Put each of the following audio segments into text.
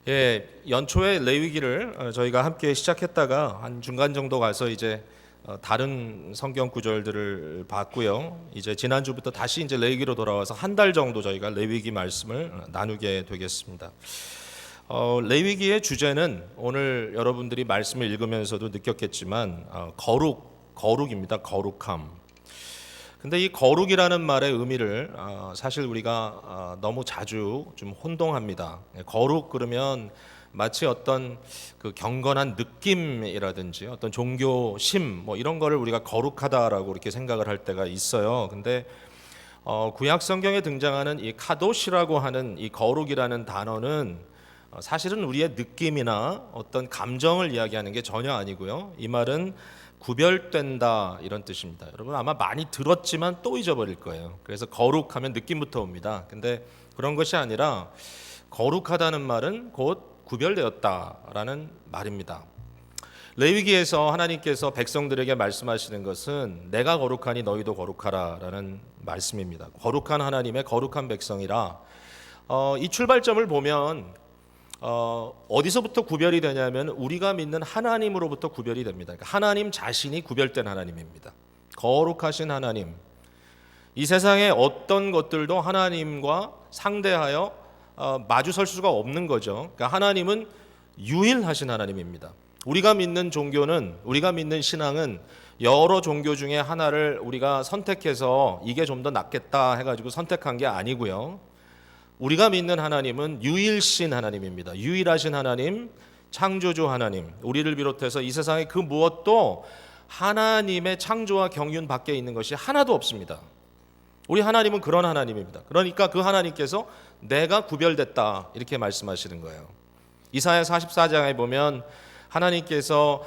예, 연초에 레위기를 저희가 함께 시작했다가 한 중간 정도 가서 이제 다른 성경 구절들을 봤고요. 이제 지난주부터 다시 이제 레위기로 돌아와서 한 달 정도 저희가 레위기 말씀을 나누게 되겠습니다. 레위기의 주제는 오늘 여러분들이 말씀을 읽으면서도 느꼈겠지만 거룩입니다. 거룩함. 근데 이 거룩이라는 말의 의미를 사실 우리가 너무 자주 좀 혼동합니다. 거룩 그러면 마치 어떤 그 경건한 느낌이라든지 어떤 종교심 뭐 이런 거를 우리가 거룩하다라고 이렇게 생각을 할 때가 있어요. 근데 구약 성경에 등장하는 이 카도시라고 하는 이 거룩이라는 단어는 사실은 우리의 느낌이나 어떤 감정을 이야기하는 게 전혀 아니고요. 이 말은 구별된다 이런 뜻입니다. 여러분 아마 많이 들었지만 또 잊어버릴 거예요. 그래서 거룩하면 느낌부터 옵니다. 근데 그런 것이 아니라 거룩하다는 말은 곧 구별되었다라는 말입니다. 레위기에서 하나님께서 백성들에게 말씀하시는 것은 내가 거룩하니 너희도 거룩하라라는 말씀입니다. 거룩한 하나님의 거룩한 백성이라. 이 출발점을 보면 어디서부터 구별이 되냐면 우리가 믿는 하나님으로부터 구별이 됩니다. 그러니까 하나님 자신이 구별된 하나님입니다. 거룩하신 하나님. 이 세상의 어떤 것들도 하나님과 상대하여 마주설 수가 없는 거죠. 그러니까 하나님은 유일하신 하나님입니다. 우리가 믿는 종교는, 우리가 믿는 신앙은 여러 종교 중에 하나를 우리가 선택해서 이게 좀 더 낫겠다 해가지고 선택한 게 아니고요. 우리가 믿는 하나님은 유일신 하나님입니다. 유일하신 하나님, 창조주 하나님, 우리를 비롯해서 이 세상의 그 무엇도 하나님의 창조와 경륜 밖에 있는 것이 하나도 없습니다. 우리 하나님은 그런 하나님입니다. 그러니까 그 하나님께서 내가 구별됐다 이렇게 말씀하시는 거예요. 이사야 44장에 보면 하나님께서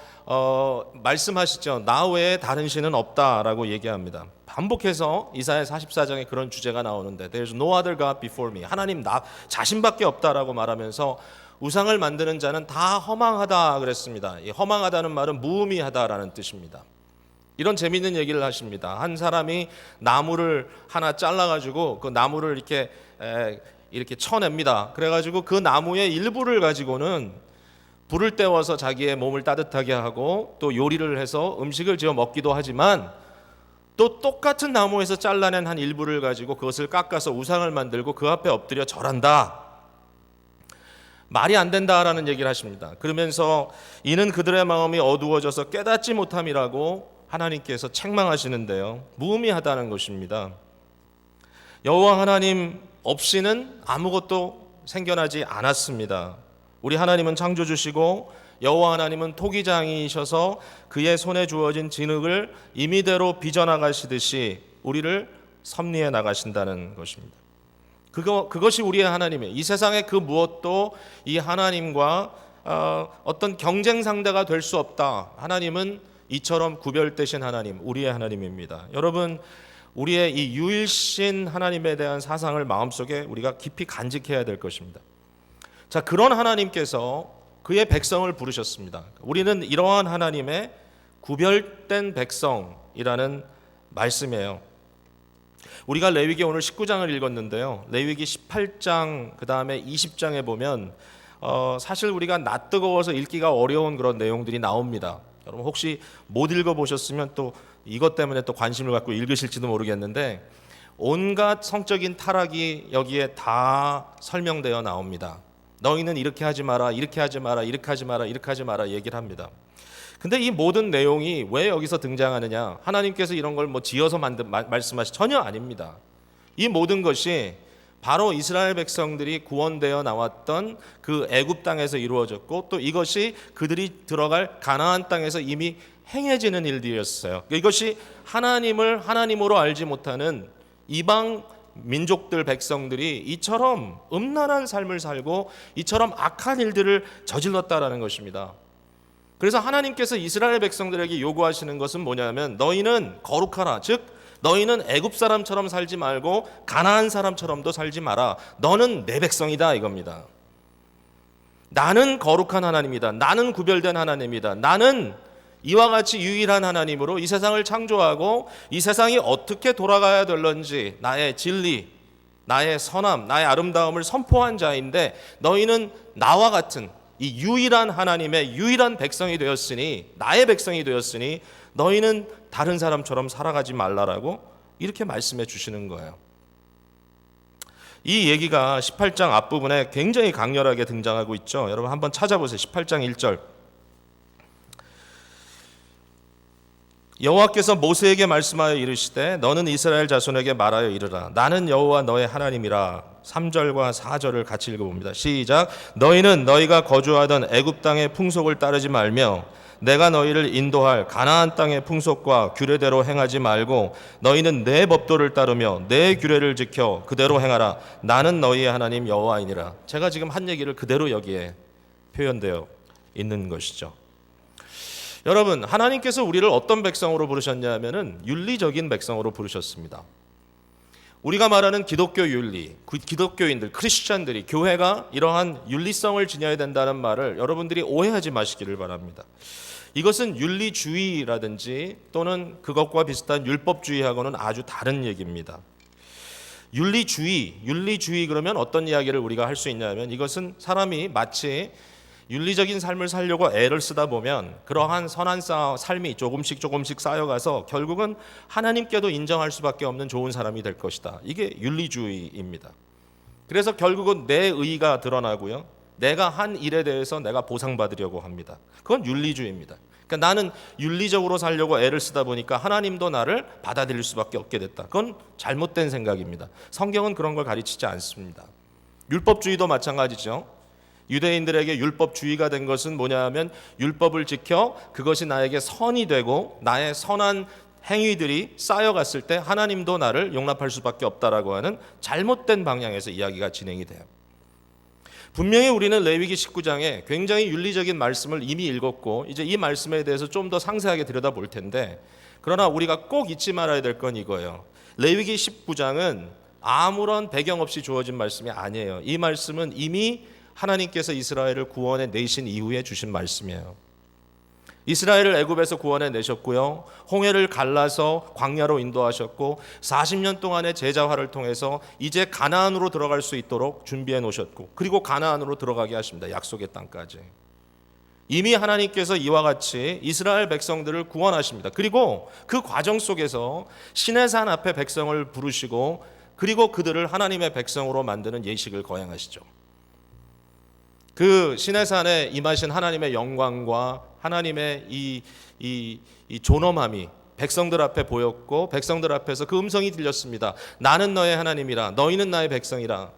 말씀하시죠. 나 외에 다른 신은 없다라고 얘기합니다. 반복해서 이사야 44장에 그런 주제가 나오는데 There's no other God before me. 하나님 나 자신밖에 없다라고 말하면서 우상을 만드는 자는 다 허망하다 그랬습니다. 이 허망하다는 말은 무의미하다라는 뜻입니다. 이런 재미있는 얘기를 하십니다. 한 사람이 나무를 하나 잘라가지고 그 나무를 이렇게 쳐냅니다. 그래가지고 그 나무의 일부를 가지고는 불을 때워서 자기의 몸을 따뜻하게 하고 또 요리를 해서 음식을 지어 먹기도 하지만 또 똑같은 나무에서 잘라낸 한 일부를 가지고 그것을 깎아서 우상을 만들고 그 앞에 엎드려 절한다. 말이 안 된다라는 얘기를 하십니다. 그러면서 이는 그들의 마음이 어두워져서 깨닫지 못함이라고 하나님께서 책망하시는데요. 무의미하다는 것입니다. 여호와 하나님 없이는 아무것도 생겨나지 않았습니다. 우리 하나님은 창조주시고 여호와 하나님은 토기장이셔서 그의 손에 주어진 진흙을 임의대로 빚어나가시듯이 우리를 섭리해 나가신다는 것입니다. 그것이 우리의 하나님이에요. 이 세상의 그 무엇도 이 하나님과 어떤 경쟁 상대가 될 수 없다. 하나님은 이처럼 구별되신 하나님, 우리의 하나님입니다. 여러분, 우리의 이 유일신 하나님에 대한 사상을 마음속에 우리가 깊이 간직해야 될 것입니다. 자, 그런 하나님께서 그의 백성을 부르셨습니다. 우리는 이러한 하나님의 구별된 백성이라는 말씀이에요. 우리가 레위기 오늘 19장을 읽었는데요. 레위기 18장 그 다음에 20장에 보면 사실 우리가 낯뜨거워서 읽기가 어려운 그런 내용들이 나옵니다. 여러분 혹시 못 읽어보셨으면 또 이것 때문에 또 관심을 갖고 읽으실지도 모르겠는데 온갖 성적인 타락이 여기에 다 설명되어 나옵니다. 너희는 이렇게 하지 마라, 이렇게 하지 마라, 이렇게 하지 마라, 이렇게 하지 마라 얘기를 합니다. 근데 이 모든 내용이 왜 여기서 등장하느냐? 하나님께서 이런 걸 뭐 지어서 말씀하시 전혀 아닙니다. 이 모든 것이 바로 이스라엘 백성들이 구원되어 나왔던 그 애굽 땅에서 이루어졌고 또 이것이 그들이 들어갈 가나안 땅에서 이미 행해지는 일들이었어요. 이것이 하나님을 하나님으로 알지 못하는 이방 민족들 백성들이 이처럼 음란한 삶을 살고 이처럼 악한 일들을 저질렀다라는 것입니다. 그래서 하나님께서 이스라엘 백성들에게 요구하시는 것은 뭐냐면 너희는 거룩하라. 즉 너희는 애굽 사람처럼 살지 말고 가나안 사람처럼도 살지 마라. 너는 내 백성이다 이겁니다. 나는 거룩한 하나님이다. 나는 구별된 하나님이다. 나는 이와 같이 유일한 하나님으로 이 세상을 창조하고 이 세상이 어떻게 돌아가야 될런지 나의 진리 나의 선함, 나의 아름다움을 선포한 자인데 너희는 나와 같은 이 유일한 하나님의 유일한 백성이 되었으니, 나의 백성이 되었으니 너희는 다른 사람처럼 살아가지 말라라고 이렇게 말씀해 주시는 거예요. 이 얘기가 18장 앞부분에 굉장히 강렬하게 등장하고 있죠. 여러분 한번 찾아보세요. 18장 1절. 여호와께서 모세에게 말씀하여 이르시되 너는 이스라엘 자손에게 말하여 이르라. 나는 여호와 너의 하나님이라. 3절과 4절을 같이 읽어봅니다. 시작. 너희는 너희가 거주하던 애굽 땅의 풍속을 따르지 말며 내가 너희를 인도할 가나안 땅의 풍속과 규례대로 행하지 말고 너희는 내 법도를 따르며 내 규례를 지켜 그대로 행하라. 나는 너희의 하나님 여호와이니라. 제가 지금 한 얘기를 그대로 여기에 표현되어 있는 것이죠. 여러분, 하나님께서 우리를 어떤 백성으로 부르셨냐면은 윤리적인 백성으로 부르셨습니다. 우리가 말하는 기독교 윤리, 기독교인들, 크리스찬들이, 교회가 이러한 윤리성을 지녀야 된다는 말을 여러분들이 오해하지 마시기를 바랍니다. 이것은 윤리주의라든지 또는 그것과 비슷한 율법주의하고는 아주 다른 얘기입니다. 윤리주의 그러면 어떤 이야기를 우리가 할 수 있냐면, 이것은 사람이 마치 윤리적인 삶을 살려고 애를 쓰다 보면 그러한 선한 삶이 조금씩 쌓여가서 결국은 하나님께도 인정할 수밖에 없는 좋은 사람이 될 것이다. 이게 윤리주의입니다. 그래서 결국은 내 의의가 드러나고요, 내가 한 일에 대해서 내가 보상받으려고 합니다. 그건 윤리주의입니다. 그러니까 나는 윤리적으로 살려고 애를 쓰다 보니까 하나님도 나를 받아들일 수밖에 없게 됐다. 그건 잘못된 생각입니다. 성경은 그런 걸 가르치지 않습니다. 율법주의도 마찬가지죠. 유대인들에게 율법주의가 된 것은 뭐냐 하면, 율법을 지켜 그것이 나에게 선이 되고 나의 선한 행위들이 쌓여갔을 때 하나님도 나를 용납할 수밖에 없다라고 하는 잘못된 방향에서 이야기가 진행이 돼요. 분명히 우리는 레위기 19장에 굉장히 윤리적인 말씀을 이미 읽었고 이제 이 말씀에 대해서 좀 더 상세하게 들여다볼 텐데, 그러나 우리가 꼭 잊지 말아야 될 건 이거예요. 레위기 19장은 아무런 배경 없이 주어진 말씀이 아니에요. 이 말씀은 이미 하나님께서 이스라엘을 구원해 내신 이후에 주신 말씀이에요. 이스라엘을 애굽에서 구원해 내셨고요, 홍해를 갈라서 광야로 인도하셨고 40년 동안의 제자화를 통해서 이제 가나안으로 들어갈 수 있도록 준비해 놓으셨고, 그리고 가나안으로 들어가게 하십니다. 약속의 땅까지. 이미 하나님께서 이와 같이 이스라엘 백성들을 구원하십니다. 그리고 그 과정 속에서 시내산 앞에 백성을 부르시고 그리고 그들을 하나님의 백성으로 만드는 예식을 거행하시죠. 그 시내산에 임하신 하나님의 영광과 하나님의 이 존엄함이 백성들 앞에 보였고, 백성들 앞에서 그 음성이 들렸습니다. 나는 너의 하나님이라, 너희는 나의 백성이라.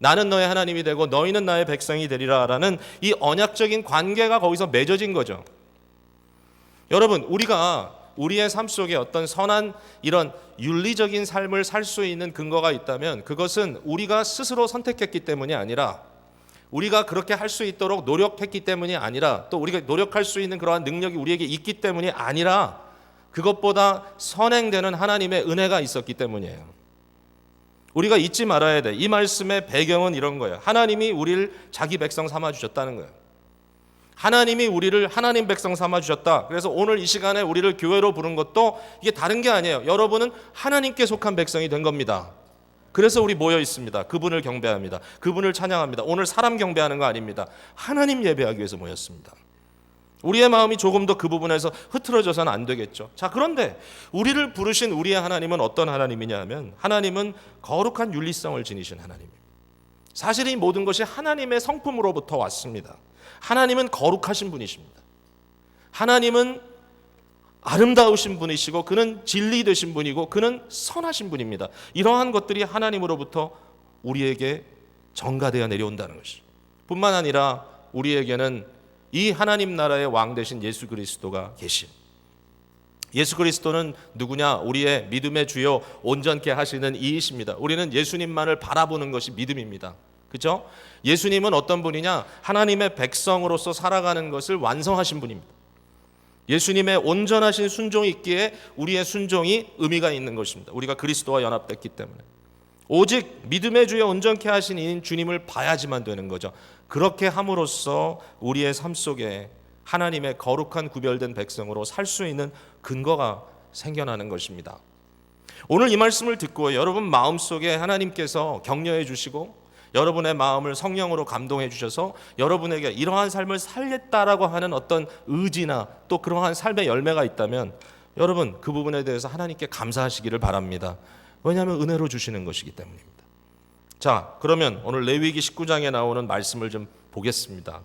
나는 너의 하나님이 되고 너희는 나의 백성이 되리라 라는 이 언약적인 관계가 거기서 맺어진 거죠. 여러분, 우리가 우리의 삶 속에 어떤 선한 이런 윤리적인 삶을 살 수 있는 근거가 있다면 그것은 우리가 스스로 선택했기 때문이 아니라, 우리가 그렇게 할 수 있도록 노력했기 때문이 아니라, 또 우리가 노력할 수 있는 그러한 능력이 우리에게 있기 때문이 아니라, 그것보다 선행되는 하나님의 은혜가 있었기 때문이에요. 우리가 잊지 말아야 돼. 이 말씀의 배경은 이런 거예요. 하나님이 우리를 자기 백성 삼아 주셨다는 거예요. 하나님이 우리를 하나님 백성 삼아 주셨다. 그래서 오늘 이 시간에 우리를 교회로 부른 것도 이게 다른 게 아니에요. 여러분은 하나님께 속한 백성이 된 겁니다. 그래서 우리 모여 있습니다. 그분을 경배합니다. 그분을 찬양합니다. 오늘 사람 경배하는 거 아닙니다. 하나님 예배하기 위해서 모였습니다. 우리의 마음이 조금 더 그 부분에서 흐트러져서는 안 되겠죠. 자, 그런데 우리를 부르신 우리의 하나님은 어떤 하나님이냐 하면, 하나님은 거룩한 윤리성을 지니신 하나님입니다. 사실 이 모든 것이 하나님의 성품으로부터 왔습니다. 하나님은 거룩하신 분이십니다. 하나님은 아름다우신 분이시고 그는 진리 되신 분이고 그는 선하신 분입니다. 이러한 것들이 하나님으로부터 우리에게 전가되어 내려온다는 것이 뿐만 아니라, 우리에게는 이 하나님 나라의 왕 되신 예수 그리스도가 계신, 예수 그리스도는 누구냐? 우리의 믿음의 주요 온전케 하시는 이이십니다. 우리는 예수님만을 바라보는 것이 믿음입니다. 그렇죠? 예수님은 어떤 분이냐? 하나님의 백성으로서 살아가는 것을 완성하신 분입니다. 예수님의 온전하신 순종이 있기에 우리의 순종이 의미가 있는 것입니다. 우리가 그리스도와 연합됐기 때문에. 오직 믿음의 주에 온전케 하신 이인 주님을 봐야지만 되는 거죠. 그렇게 함으로써 우리의 삶 속에 하나님의 거룩한 구별된 백성으로 살 수 있는 근거가 생겨나는 것입니다. 오늘 이 말씀을 듣고 여러분 마음속에 하나님께서 격려해 주시고 여러분의 마음을 성령으로 감동해 주셔서 여러분에게 이러한 삶을 살겠다라고 하는 어떤 의지나 또 그러한 삶의 열매가 있다면 여러분 그 부분에 대해서 하나님께 감사하시기를 바랍니다. 왜냐하면 은혜로 주시는 것이기 때문입니다. 자, 그러면 오늘 레위기 19장에 나오는 말씀을 좀 보겠습니다.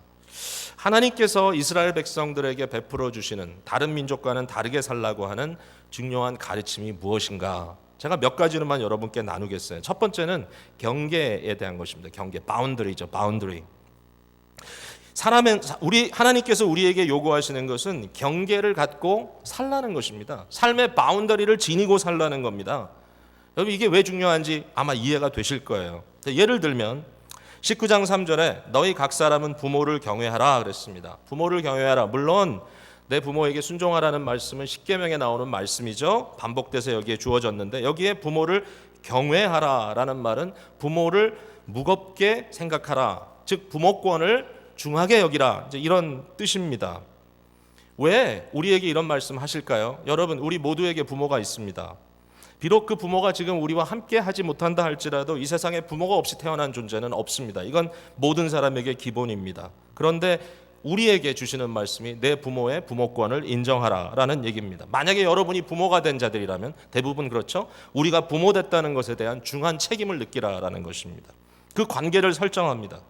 하나님께서 이스라엘 백성들에게 베풀어 주시는 다른 민족과는 다르게 살라고 하는 중요한 가르침이 무엇인가? 제가 몇 가지로만 여러분께 나누겠어요. 첫 번째는 경계에 대한 것입니다. 경계, 바운더리죠. 바운더리. 하나님께서 우리에게 요구하시는 것은 경계를 갖고 살라는 것입니다. 삶의 바운더리를 지니고 살라는 겁니다. 여러분 이게 왜 중요한지 아마 이해가 되실 거예요. 예를 들면 19장 3절에 너희 각 사람은 부모를 경외하라 그랬습니다. 부모를 경외하라. 물론 내 부모에게 순종하라는 말씀은 십계명에 나오는 말씀이죠. 반복돼서 여기에 주어졌는데 여기에 부모를 경외하라라는 말은 부모를 무겁게 생각하라. 즉 부모권을 중하게 여기라. 이제 이런 뜻입니다. 왜 우리에게 이런 말씀 하실까요? 여러분 우리 모두에게 부모가 있습니다. 비록 그 부모가 지금 우리와 함께 하지 못한다 할지라도 이 세상에 부모가 없이 태어난 존재는 없습니다. 이건 모든 사람에게 기본입니다. 그런데 우리에게 주시는 말씀이 내 부모의 부모권을 인정하라라는 얘기입니다. 만약에 여러분이 부모가 된 자들이라면 대부분 그렇죠. 우리가 부모 됐다는 것에 대한 중한 책임을 느끼라라는 것입니다. 그 관계를 설정합니다.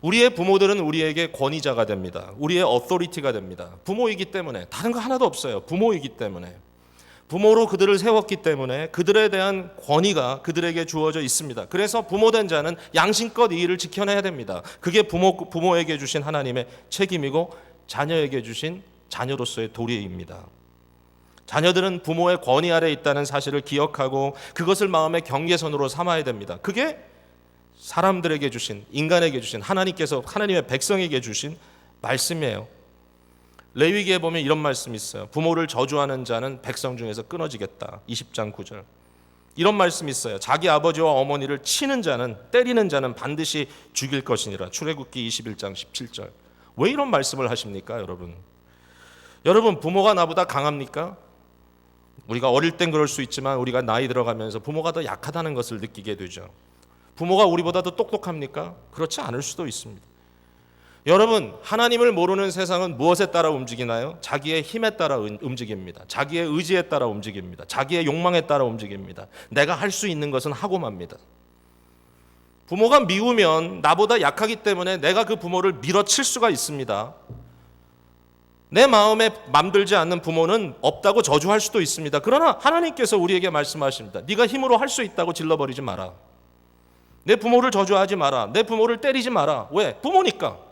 우리의 부모들은 우리에게 권위자가 됩니다. 우리의 어토리티가 됩니다. 부모이기 때문에 다른 거 하나도 없어요. 부모이기 때문에. 부모로 그들을 세웠기 때문에 그들에 대한 권위가 그들에게 주어져 있습니다. 그래서 부모된 자는 양심껏 이 일을 지켜내야 됩니다. 그게 부모에게 주신 하나님의 책임이고 자녀에게 주신 자녀로서의 도리입니다. 자녀들은 부모의 권위 아래 있다는 사실을 기억하고 그것을 마음의 경계선으로 삼아야 됩니다. 그게 사람들에게 주신, 인간에게 주신, 하나님의 백성에게 주신 말씀이에요. 레위기에 보면 이런 말씀이 있어요. 부모를 저주하는 자는 백성 중에서 끊어지겠다. 20장 9절. 이런 말씀이 있어요. 자기 아버지와 어머니를 치는 자는, 때리는 자는 반드시 죽일 것이니라. 출애굽기 21장 17절. 왜 이런 말씀을 하십니까, 여러분? 여러분, 부모가 나보다 강합니까? 우리가 어릴 땐 그럴 수 있지만 우리가 나이 들어가면서 부모가 더 약하다는 것을 느끼게 되죠. 부모가 우리보다 더 똑똑합니까? 그렇지 않을 수도 있습니다. 여러분, 하나님을 모르는 세상은 무엇에 따라 움직이나요? 자기의 힘에 따라 움직입니다. 자기의 의지에 따라 움직입니다. 자기의 욕망에 따라 움직입니다. 내가 할 수 있는 것은 하고 맙니다. 부모가 미우면 나보다 약하기 때문에 내가 그 부모를 밀어칠 수가 있습니다. 내 마음에 맘들지 않는 부모는 없다고 저주할 수도 있습니다. 그러나 하나님께서 우리에게 말씀하십니다. 네가 힘으로 할 수 있다고 질러버리지 마라. 내 부모를 저주하지 마라. 내 부모를 때리지 마라. 왜? 부모니까.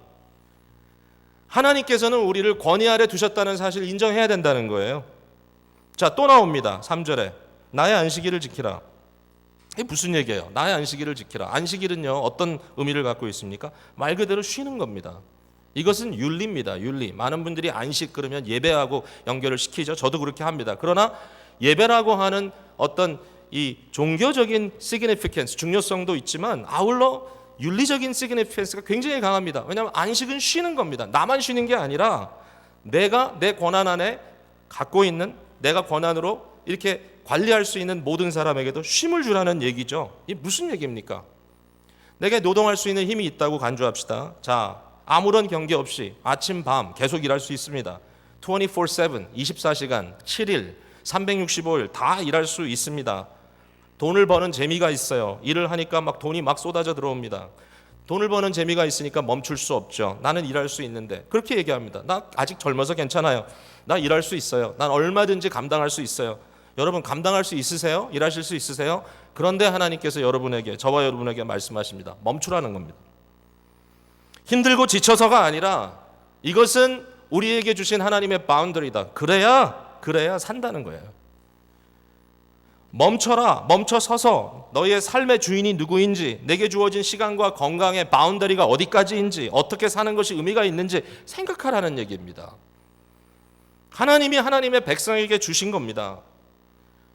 하나님께서는 우리를 권위 아래 두셨다는 사실을 인정해야 된다는 거예요. 자, 또 나옵니다. 3절에 나의 안식일을 지키라. 이게 무슨 얘기예요? 나의 안식일을 지키라. 안식일은요 어떤 의미를 갖고 있습니까? 말 그대로 쉬는 겁니다. 이것은 윤리입니다. 윤리. 많은 분들이 안식 그러면 예배하고 연결을 시키죠. 저도 그렇게 합니다. 그러나 예배라고 하는 어떤 이 종교적인 significance, 중요성도 있지만 아울러 윤리적인 significance가 굉장히 강합니다. 왜냐하면 안식은 쉬는 겁니다. 나만 쉬는 게 아니라 내가 내 권한 안에 갖고 있는, 내가 권한으로 이렇게 관리할 수 있는 모든 사람에게도 쉼을 주라는 얘기죠. 이게 무슨 얘기입니까? 내게 노동할 수 있는 힘이 있다고 간주합시다. 자, 아무런 경계 없이 아침 밤 계속 일할 수 있습니다. 24/7, 24시간, 7일, 365일 다 일할 수 있습니다. 돈을 버는 재미가 있어요. 일을 하니까 막 돈이 막 쏟아져 들어옵니다. 돈을 버는 재미가 있으니까 멈출 수 없죠. 나는 일할 수 있는데. 그렇게 얘기합니다. 나 아직 젊어서 괜찮아요. 나 일할 수 있어요. 난 얼마든지 감당할 수 있어요. 여러분 감당할 수 있으세요? 일하실 수 있으세요? 그런데 하나님께서 저와 여러분에게 말씀하십니다. 멈추라는 겁니다. 힘들고 지쳐서가 아니라 이것은 우리에게 주신 하나님의 바운더리다. 그래야 산다는 거예요. 멈춰라. 멈춰서서 너희의 삶의 주인이 누구인지, 내게 주어진 시간과 건강의 바운더리가 어디까지인지, 어떻게 사는 것이 의미가 있는지 생각하라는 얘기입니다. 하나님이 하나님의 백성에게 주신 겁니다.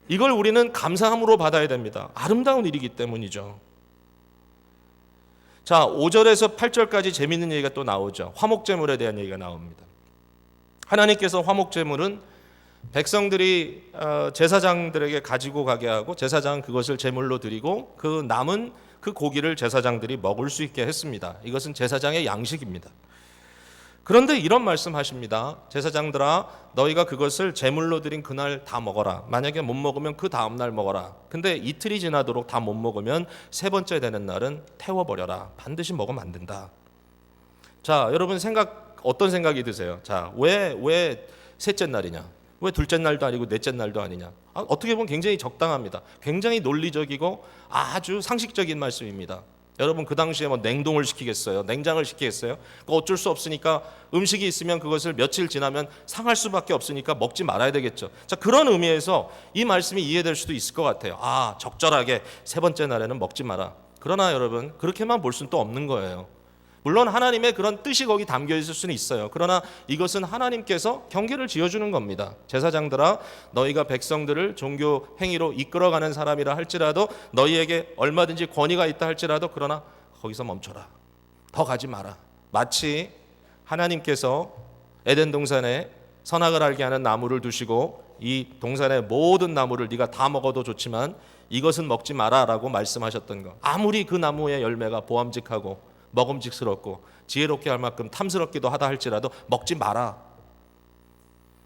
이걸 우리는 감사함으로 받아야 됩니다. 아름다운 일이기 때문이죠. 자, 5절에서 8절까지 재미있는 얘기가 또 나오죠. 화목제물에 대한 얘기가 나옵니다. 하나님께서 화목제물은 백성들이 제사장들에게 가지고 가게 하고 제사장은 그것을 제물로 드리고 그 남은 그 고기를 제사장들이 먹을 수 있게 했습니다. 이것은 제사장의 양식입니다. 그런데 이런 말씀하십니다. 제사장들아, 너희가 그것을 제물로 드린 그날 다 먹어라. 만약에 못 먹으면 그 다음 날 먹어라. 근데 이틀이 지나도록 다 못 먹으면 세 번째 되는 날은 태워버려라. 반드시 먹으면 안 된다. 자, 여러분 어떤 생각이 드세요? 자, 왜 셋째 날이냐? 왜 둘째 날도 아니고 넷째 날도 아니냐? 어떻게 보면 굉장히 적당합니다. 굉장히 논리적이고 아주 상식적인 말씀입니다. 여러분, 그 당시에 뭐 냉동을 시키겠어요? 냉장을 시키겠어요? 어쩔 수 없으니까 음식이 있으면 그것을 며칠 지나면 상할 수밖에 없으니까 먹지 말아야 되겠죠. 자, 그런 의미에서 이 말씀이 이해될 수도 있을 것 같아요. 적절하게 세 번째 날에는 먹지 마라. 그러나 여러분, 그렇게만 볼 수는 또 없는 거예요. 물론 하나님의 그런 뜻이 거기 담겨 있을 수는 있어요. 그러나 이것은 하나님께서 경계를 지어주는 겁니다. 제사장들아, 너희가 백성들을 종교 행위로 이끌어가는 사람이라 할지라도 너희에게 얼마든지 권위가 있다 할지라도 그러나 거기서 멈춰라. 더 가지 마라. 마치 하나님께서 에덴 동산에 선악을 알게 하는 나무를 두시고 이 동산의 모든 나무를 네가 다 먹어도 좋지만 이것은 먹지 마라라고 말씀하셨던 것. 아무리 그 나무의 열매가 보암직하고 먹음직스럽고 지혜롭게 할 만큼 탐스럽기도 하다 할지라도 먹지 마라.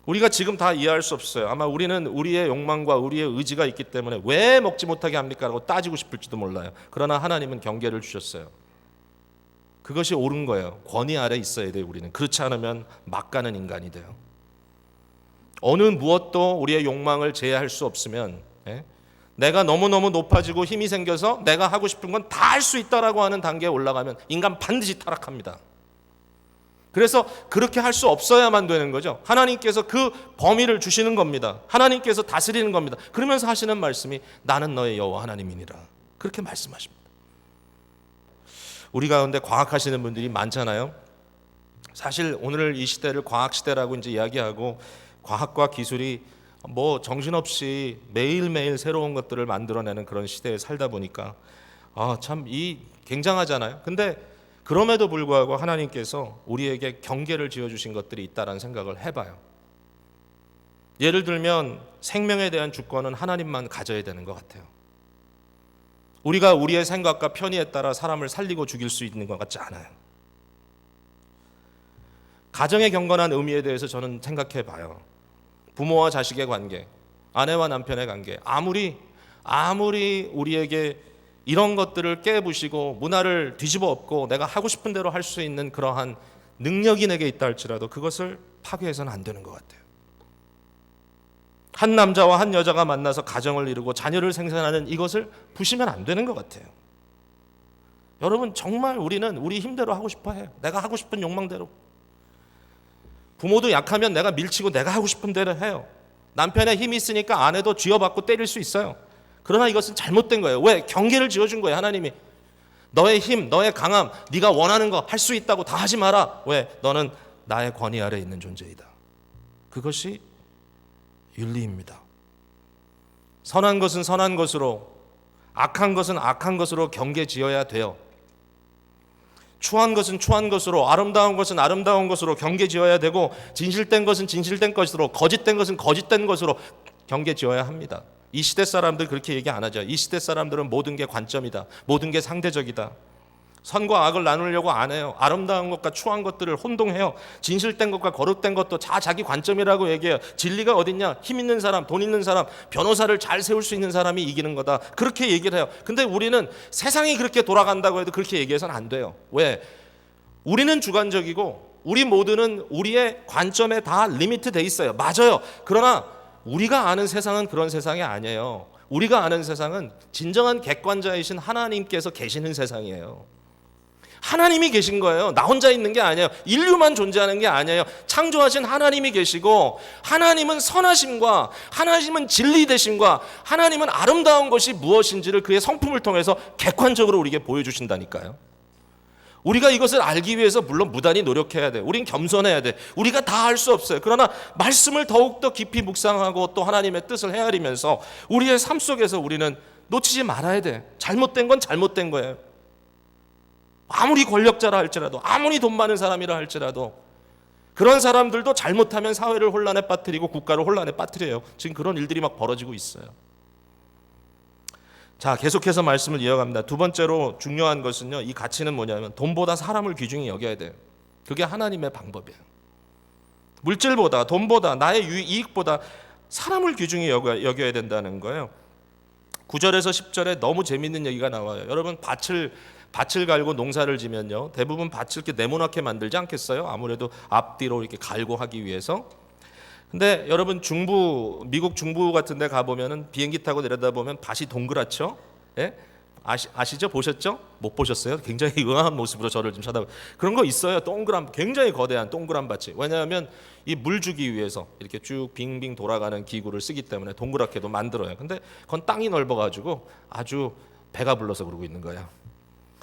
우리가 지금 다 이해할 수 없어요. 아마 우리는 우리의 욕망과 우리의 의지가 있기 때문에 왜 먹지 못하게 합니까? 라고 따지고 싶을지도 몰라요. 그러나 하나님은 경계를 주셨어요. 그것이 옳은 거예요. 권위 아래 있어야 돼요. 우리는. 그렇지 않으면 막 가는 인간이 돼요. 어느 무엇도 우리의 욕망을 제어할 수 없으면 내가 너무너무 높아지고 힘이 생겨서 내가 하고 싶은 건 다 할 수 있다라고 하는 단계에 올라가면 인간 반드시 타락합니다. 그래서 그렇게 할 수 없어야만 되는 거죠. 하나님께서 그 범위를 주시는 겁니다. 하나님께서 다스리는 겁니다. 그러면서 하시는 말씀이 나는 너의 여호와 하나님이니라. 그렇게 말씀하십니다. 우리 가운데 과학하시는 분들이 많잖아요. 사실 오늘 이 시대를 과학시대라고 이제 이야기하고 과학과 기술이 뭐 정신없이 매일매일 새로운 것들을 만들어내는 그런 시대에 살다 보니까 참 굉장하잖아요. 근데 그럼에도 불구하고 하나님께서 우리에게 경계를 지어주신 것들이 있다는 생각을 해봐요. 예를 들면 생명에 대한 주권은 하나님만 가져야 되는 것 같아요. 우리가 우리의 생각과 편의에 따라 사람을 살리고 죽일 수 있는 것 같지 않아요. 가정의 경건한 의미에 대해서 저는 생각해 봐요. 부모와 자식의 관계, 아내와 남편의 관계, 아무리 우리에게 이런 것들을 깨부시고 문화를 뒤집어 엎고 내가 하고 싶은 대로 할 수 있는 그러한 능력이 내게 있다 할지라도 그것을 파괴해서는 안 되는 것 같아요. 한 남자와 한 여자가 만나서 가정을 이루고 자녀를 생산하는 이것을 부시면 안 되는 것 같아요. 여러분, 정말 우리는 우리 힘대로 하고 싶어 해요. 내가 하고 싶은 욕망대로. 부모도 약하면 내가 밀치고 내가 하고 싶은 대로 해요. 남편의 힘이 있으니까 아내도 쥐어받고 때릴 수 있어요. 그러나 이것은 잘못된 거예요. 왜? 경계를 지어준 거예요. 하나님이. 너의 힘, 너의 강함, 네가 원하는 거 할 수 있다고 다 하지 마라. 왜? 너는 나의 권위 아래 있는 존재이다. 그것이 윤리입니다. 선한 것은 선한 것으로, 악한 것은 악한 것으로 경계 지어야 돼요. 추한 것은 추한 것으로, 아름다운 것은 아름다운 것으로 경계 지어야 되고, 진실된 것은 진실된 것으로, 거짓된 것은 거짓된 것으로 경계 지어야 합니다. 이 시대 사람들 그렇게 얘기 안 하죠. 이 시대 사람들은 모든 게 관점이다. 모든 게 상대적이다. 선과 악을 나누려고 안 해요. 아름다운 것과 추한 것들을 혼동해요. 진실된 것과 거룩된 것도 다 자기 관점이라고 얘기해요. 진리가 어딨냐? 힘 있는 사람, 돈 있는 사람, 변호사를 잘 세울 수 있는 사람이 이기는 거다. 그렇게 얘기를 해요. 근데 우리는 세상이 그렇게 돌아간다고 해도 그렇게 얘기해서는 안 돼요. 왜? 우리는 주관적이고 우리 모두는 우리의 관점에 다 리미트 돼 있어요. 맞아요. 그러나 우리가 아는 세상은 그런 세상이 아니에요. 우리가 아는 세상은 진정한 객관자이신 하나님께서 계시는 세상이에요. 하나님이 계신 거예요. 나 혼자 있는 게 아니에요. 인류만 존재하는 게 아니에요. 창조하신 하나님이 계시고, 하나님은 선하심과 하나님은 진리 되심과 하나님은 아름다운 것이 무엇인지를 그의 성품을 통해서 객관적으로 우리에게 보여주신다니까요. 우리가 이것을 알기 위해서 물론 무단히 노력해야 돼. 우린 겸손해야 돼. 우리가 다 할 수 없어요. 그러나 말씀을 더욱더 깊이 묵상하고 또 하나님의 뜻을 헤아리면서 우리의 삶 속에서 우리는 놓치지 말아야 돼. 잘못된 건 잘못된 거예요. 아무리 권력자라 할지라도, 아무리 돈 많은 사람이라 할지라도, 그런 사람들도 잘못하면 사회를 혼란에 빠뜨리고 국가를 혼란에 빠뜨려요. 지금 그런 일들이 막 벌어지고 있어요. 자, 계속해서 말씀을 이어갑니다. 두 번째로 중요한 것은요, 이 가치는 뭐냐면 돈보다 사람을 귀중히 여겨야 돼요. 그게 하나님의 방법이에요. 물질보다, 돈보다, 나의 이익보다 사람을 귀중히 여겨야 된다는 거예요. 9절에서 10절에 너무 재밌는 얘기가 나와요. 여러분, 밭을 갈고 농사를 지면요, 대부분 밭을 이렇게 네모나게 만들지 않겠어요? 아무래도 앞뒤로 이렇게 갈고 하기 위해서. 근데 여러분, 미국 중부 같은 데 가보면은 비행기 타고 내려다보면 밭이 동그랗죠? 예? 아시죠? 보셨죠? 못 보셨어요? 굉장히 의아한 모습으로 저를 좀 쳐다보고. 그런 거 있어요. 굉장히 거대한 동그란 밭이. 왜냐하면 이 물 주기 위해서 이렇게 쭉 빙빙 돌아가는 기구를 쓰기 때문에 동그랗게도 만들어요. 근데 그건 땅이 넓어가지고 아주 배가 불러서 그러고 있는 거예요.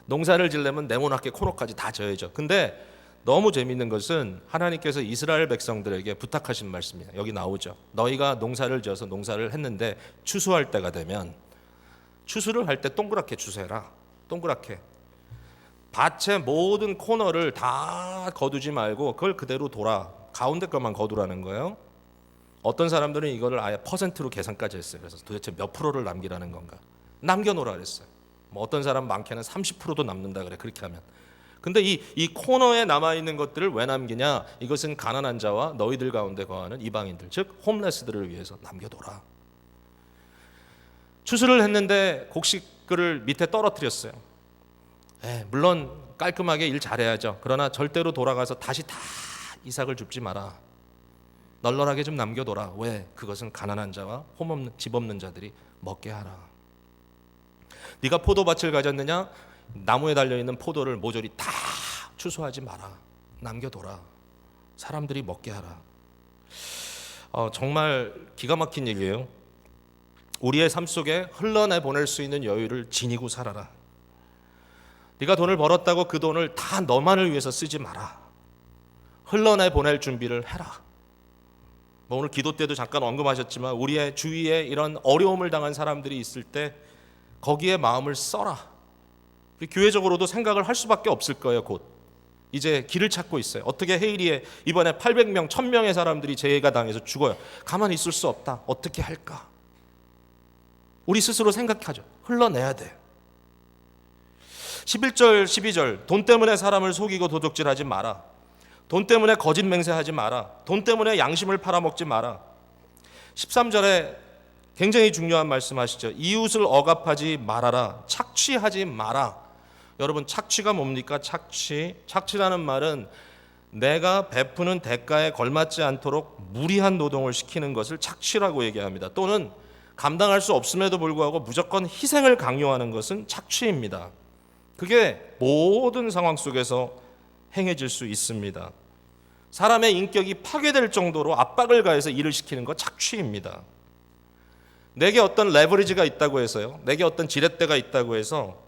농사를 지려면 네모나게 코너까지 다 져야죠. 근데 너무 재밌는 것은 하나님께서 이스라엘 백성들에게 부탁하신 말씀이에요. 여기 나오죠. 너희가 농사를 지어서 농사를 했는데 추수할 때가 되면 추수를 할 때 동그랗게 추수해라. 동그랗게. 밭의 모든 코너를 다 거두지 말고 그걸 그대로 가운데 것만 거두라는 거예요. 어떤 사람들은 이거를 아예 퍼센트로 계산까지 했어요. 그래서 도대체 몇 프로를 남기라는 건가? 남겨놓으라 그랬어요. 뭐 어떤 사람 많게는 30%도 남는다 그래, 그렇게 하면. 근데 이 코너에 남아있는 것들을 왜 남기냐? 이것은 가난한 자와 너희들 가운데 거하는 이방인들, 즉 홈레스들을 위해서 남겨둬라. 추수를 했는데 곡식을 밑에 떨어뜨렸어요. 물론 깔끔하게 일 잘해야죠. 그러나 절대로 돌아가서 다시 다 이삭을 줍지 마라. 널널하게 좀 남겨둬라. 왜? 그것은 가난한 자와 집 없는 자들이 먹게 하라. 네가 포도밭을 가졌느냐? 나무에 달려있는 포도를 모조리 다 추수하지 마라. 남겨둬라. 사람들이 먹게 하라. 정말 기가 막힌 얘기예요. 우리의 삶 속에 흘러내보낼 수 있는 여유를 지니고 살아라. 네가 돈을 벌었다고 그 돈을 다 너만을 위해서 쓰지 마라. 흘러내보낼 준비를 해라. 오늘 기도 때도 잠깐 언급하셨지만 우리의 주위에 이런 어려움을 당한 사람들이 있을 때 거기에 마음을 써라. 교회적으로도 생각을 할 수밖에 없을 거예요. 곧 이제 길을 찾고 있어요. 어떻게 헤이리에 이번에 800명, 1000명의 사람들이 재해가 당해서 죽어요. 가만히 있을 수 없다. 어떻게 할까? 우리 스스로 생각하죠. 흘러내야 돼. 11절, 12절 돈 때문에 사람을 속이고 도둑질하지 마라. 돈 때문에 거짓 맹세하지 마라. 돈 때문에 양심을 팔아먹지 마라. 13절에 굉장히 중요한 말씀하시죠. 이웃을 억압하지 말아라. 착취하지 마라. 여러분, 착취가 뭡니까? 착취라는 말은 내가 베푸는 대가에 걸맞지 않도록 무리한 노동을 시키는 것을 착취라고 얘기합니다. 또는 감당할 수 없음에도 불구하고 무조건 희생을 강요하는 것은 착취입니다. 그게 모든 상황 속에서 행해질 수 있습니다. 사람의 인격이 파괴될 정도로 압박을 가해서 일을 시키는 것 착취입니다. 내게 어떤 레버리지가 있다고 해서요, 내게 어떤 지렛대가 있다고 해서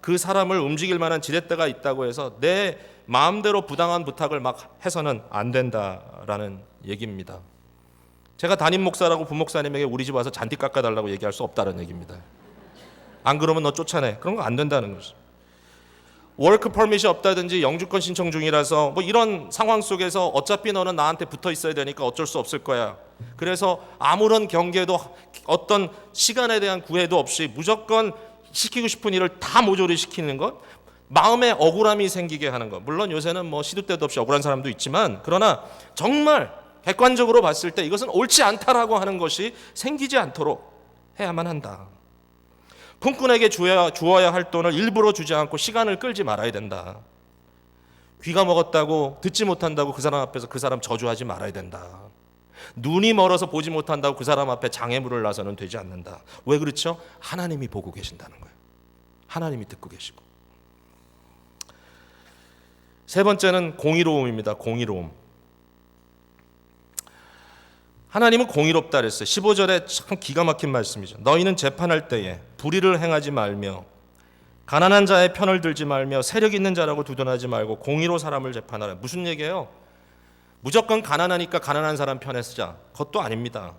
그 사람을 움직일 만한 지렛대가 있다고 해서 내 마음대로 부당한 부탁을 막 해서는 안 된다라는 얘기입니다. 제가 담임 목사라고 부목사님에게 우리 집 와서 잔디 깎아달라고 얘기할 수 없다는 얘기입니다. 안 그러면 너 쫓아내. 그런 거 안 된다는 거죠. 워크 퍼밋이 없다든지 영주권 신청 중이라서 뭐 이런 상황 속에서 어차피 너는 나한테 붙어 있어야 되니까 어쩔 수 없을 거야. 그래서 아무런 경계도 어떤 시간에 대한 구애도 없이 무조건 시키고 싶은 일을 다 모조리 시키는 것, 마음에 억울함이 생기게 하는 것. 물론 요새는 뭐 시도 때도 없이 억울한 사람도 있지만, 그러나 정말 객관적으로 봤을 때 이것은 옳지 않다라고 하는 것이 생기지 않도록 해야만 한다. 품꾼에게 주어야 할 돈을 일부러 주지 않고 시간을 끌지 말아야 된다. 귀가 먹었다고 듣지 못한다고 그 사람 앞에서 그 사람 저주하지 말아야 된다. 눈이 멀어서 보지 못한다고 그 사람 앞에 장애물을 놔서는 되지 않는다. 왜 그렇죠? 하나님이 보고 계신다는 거예요. 하나님이 듣고 계시고. 세 번째는 공의로움입니다. 공의로움. 하나님은 공의롭다 그랬어요. 15절에 참 기가 막힌 말씀이죠. 너희는 재판할 때에 불의를 행하지 말며 가난한 자의 편을 들지 말며 세력 있는 자라고 두둔하지 말고 공의로 사람을 재판하라. 무슨 얘기예요? 무조건 가난하니까 가난한 사람 편에 쓰자. 그것도 아닙니다.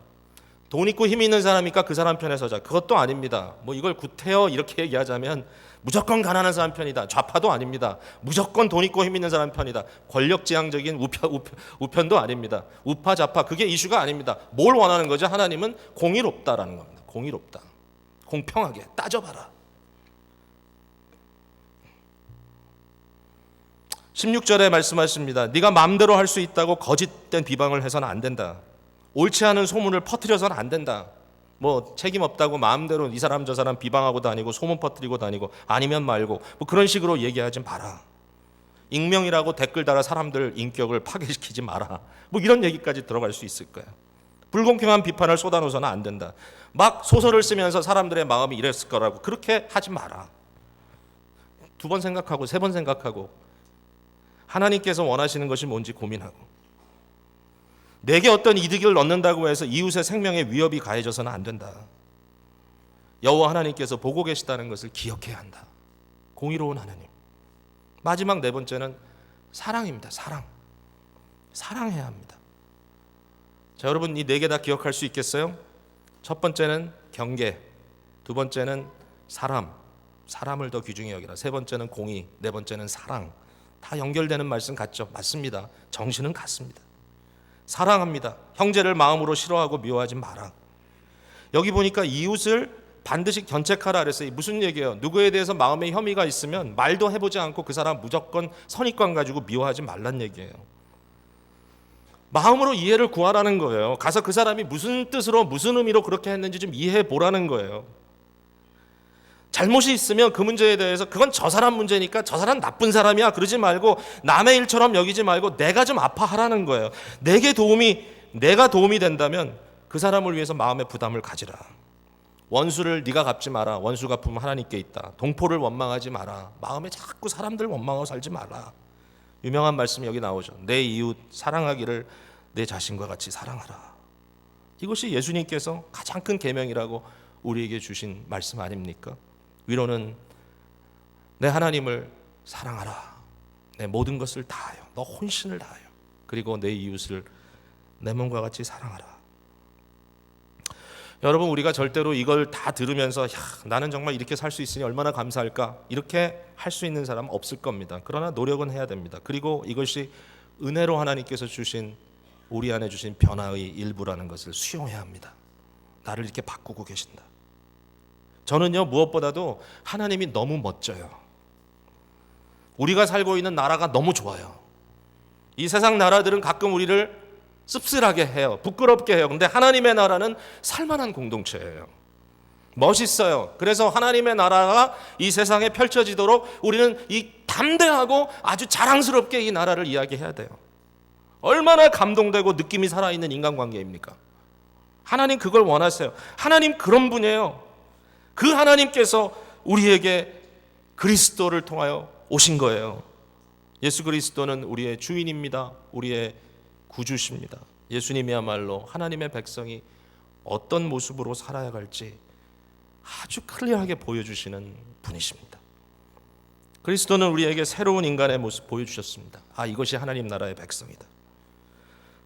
돈 있고 힘 있는 사람이니까 그 사람 편에 서자. 그것도 아닙니다. 뭐 이걸 구태여 이렇게 얘기하자면 무조건 가난한 사람 편이다. 좌파도 아닙니다. 무조건 돈 있고 힘 있는 사람 편이다. 권력지향적인 우편도 아닙니다. 우파 좌파 그게 이슈가 아닙니다. 뭘 원하는 거죠? 하나님은 공의롭다라는 겁니다. 공의롭다. 공평하게 따져봐라. 16절에 말씀하십니다. 네가 마음대로 할 수 있다고 거짓된 비방을 해서는 안 된다. 옳지 않은 소문을 퍼뜨려서는 안 된다. 뭐 책임 없다고 마음대로 이 사람 저 사람 비방하고 다니고 소문 퍼뜨리고 다니고 아니면 말고 뭐 그런 식으로 얘기하지 마라. 익명이라고 댓글 달아 사람들 인격을 파괴시키지 마라. 뭐 이런 얘기까지 들어갈 수 있을 거야. 불공평한 비판을 쏟아놓아서는 안 된다. 막 소설을 쓰면서 사람들의 마음이 이랬을 거라고 그렇게 하지 마라. 2번 생각하고 3번 생각하고 하나님께서 원하시는 것이 뭔지 고민하고 내게 어떤 이득을 얻는다고 해서 이웃의 생명에 위협이 가해져서는 안 된다. 여호와 하나님께서 보고 계시다는 것을 기억해야 한다. 공의로운 하나님. 마지막 4번째는 사랑입니다. 사랑. 사랑해야 합니다. 자, 여러분 이 4개 다 기억할 수 있겠어요? 첫 번째는 경계, 2번째는 사람을 더 귀중히 여기라. 3번째는 공의, 4번째는 사랑. 다 연결되는 말씀 같죠? 맞습니다. 정신은 같습니다. 사랑합니다. 형제를 마음으로 싫어하고 미워하지 마라. 여기 보니까 이웃을 반드시 견책하라 그랬어요. 무슨 얘기예요? 누구에 대해서 마음에 혐의가 있으면 말도 해보지 않고 그 사람 무조건 선입관 가지고 미워하지 말란 얘기예요. 마음으로 이해를 구하라는 거예요. 가서 그 사람이 무슨 뜻으로 무슨 의미로 그렇게 했는지 좀 이해해 보라는 거예요. 잘못이 있으면 그 문제에 대해서 그건 저 사람 문제니까 저 사람 나쁜 사람이야 그러지 말고 남의 일처럼 여기지 말고 내가 좀 아파하라는 거예요. 내가 도움이 된다면 그 사람을 위해서 마음의 부담을 가지라. 원수를 네가 갚지 마라. 원수 갚으면 하나님께 있다. 동포를 원망하지 마라. 마음에 자꾸 사람들 원망하고 살지 마라. 유명한 말씀이 여기 나오죠. 내 이웃 사랑하기를 내 자신과 같이 사랑하라. 이것이 예수님께서 가장 큰 계명이라고 우리에게 주신 말씀 아닙니까? 위로는 내 하나님을 사랑하라. 내 모든 것을 다하여 너 혼신을 다하여 그리고 내 이웃을 내 몸과 같이 사랑하라. 여러분 우리가 절대로 이걸 다 들으면서 나는 정말 이렇게 살 수 있으니 얼마나 감사할까 이렇게 할 수 있는 사람은 없을 겁니다. 그러나 노력은 해야 됩니다. 그리고 이것이 은혜로 하나님께서 주신 우리 안에 주신 변화의 일부라는 것을 수용해야 합니다. 나를 이렇게 바꾸고 계신다. 저는요 무엇보다도 하나님이 너무 멋져요. 우리가 살고 있는 나라가 너무 좋아요. 이 세상 나라들은 가끔 우리를 씁쓸하게 해요. 부끄럽게 해요. 근데 하나님의 나라는 살만한 공동체예요. 멋있어요. 그래서 하나님의 나라가 이 세상에 펼쳐지도록 우리는 이 담대하고 아주 자랑스럽게 이 나라를 이야기해야 돼요. 얼마나 감동되고 느낌이 살아있는 인간관계입니까? 하나님 그걸 원하세요. 하나님 그런 분이에요. 그 하나님께서 우리에게 그리스도를 통하여 오신 거예요. 예수 그리스도는 우리의 주인입니다. 우리의 구주십니다. 예수님이야말로 하나님의 백성이 어떤 모습으로 살아야 할지 아주 클리어하게 보여주시는 분이십니다. 그리스도는 우리에게 새로운 인간의 모습 보여주셨습니다. 이것이 하나님 나라의 백성이다.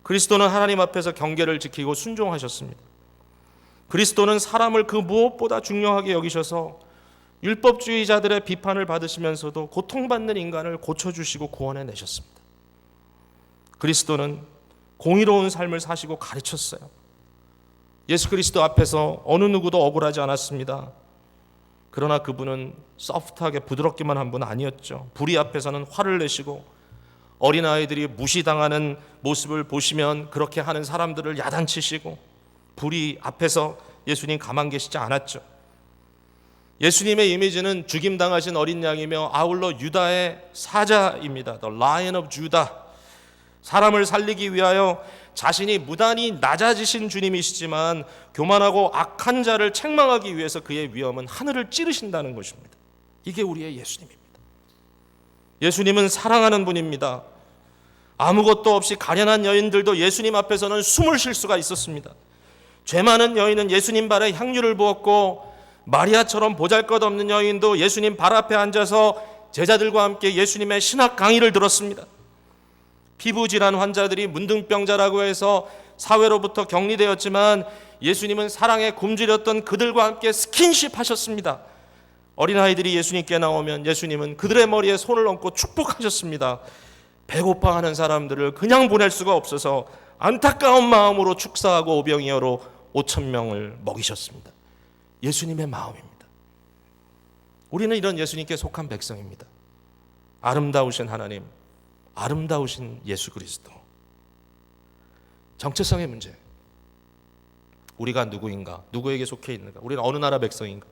그리스도는 하나님 앞에서 경계를 지키고 순종하셨습니다. 그리스도는 사람을 그 무엇보다 중요하게 여기셔서 율법주의자들의 비판을 받으시면서도 고통받는 인간을 고쳐주시고 구원해내셨습니다. 그리스도는 공의로운 삶을 사시고 가르쳤어요. 예수 그리스도 앞에서 어느 누구도 억울하지 않았습니다. 그러나 그분은 소프트하게 부드럽기만 한 분 아니었죠. 불의 앞에서는 화를 내시고 어린아이들이 무시당하는 모습을 보시면 그렇게 하는 사람들을 야단치시고 불의 앞에서 예수님 가만 계시지 않았죠. 예수님의 이미지는 죽임당하신 어린 양이며 아울러 유다의 사자입니다. The Lion of Judah. 사람을 살리기 위하여 자신이 무단히 낮아지신 주님이시지만 교만하고 악한 자를 책망하기 위해서 그의 위엄은 하늘을 찌르신다는 것입니다. 이게 우리의 예수님입니다. 예수님은 사랑하는 분입니다. 아무것도 없이 가련한 여인들도 예수님 앞에서는 숨을 쉴 수가 있었습니다. 죄 많은 여인은 예수님 발에 향유를 부었고 마리아처럼 보잘것없는 여인도 예수님 발 앞에 앉아서 제자들과 함께 예수님의 신학 강의를 들었습니다. 피부질환 환자들이 문둥병자라고 해서 사회로부터 격리되었지만 예수님은 사랑에 굶주렸던 그들과 함께 스킨십 하셨습니다. 어린아이들이 예수님께 나오면 예수님은 그들의 머리에 손을 얹고 축복하셨습니다. 배고파하는 사람들을 그냥 보낼 수가 없어서 안타까운 마음으로 축사하고 오병이어로 5,000명을 먹이셨습니다. 예수님의 마음입니다. 우리는 이런 예수님께 속한 백성입니다. 아름다우신 하나님, 아름다우신 예수 그리스도. 정체성의 문제. 우리가 누구인가? 누구에게 속해 있는가? 우리는 어느 나라 백성인가?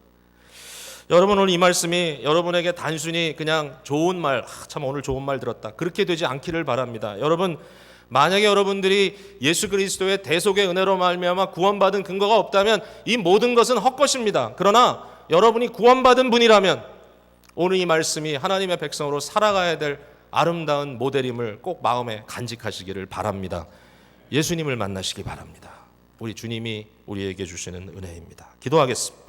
여러분, 오늘 이 말씀이 여러분에게 단순히 그냥 좋은 말, 참 오늘 좋은 말 들었다, 그렇게 되지 않기를 바랍니다. 여러분, 만약에 여러분들이 예수 그리스도의 대속의 은혜로 말미암아 구원받은 근거가 없다면 이 모든 것은 헛것입니다. 그러나 여러분이 구원받은 분이라면 오늘 이 말씀이 하나님의 백성으로 살아가야 될 아름다운 모델임을 꼭 마음에 간직하시기를 바랍니다. 예수님을 만나시기 바랍니다. 우리 주님이 우리에게 주시는 은혜입니다. 기도하겠습니다.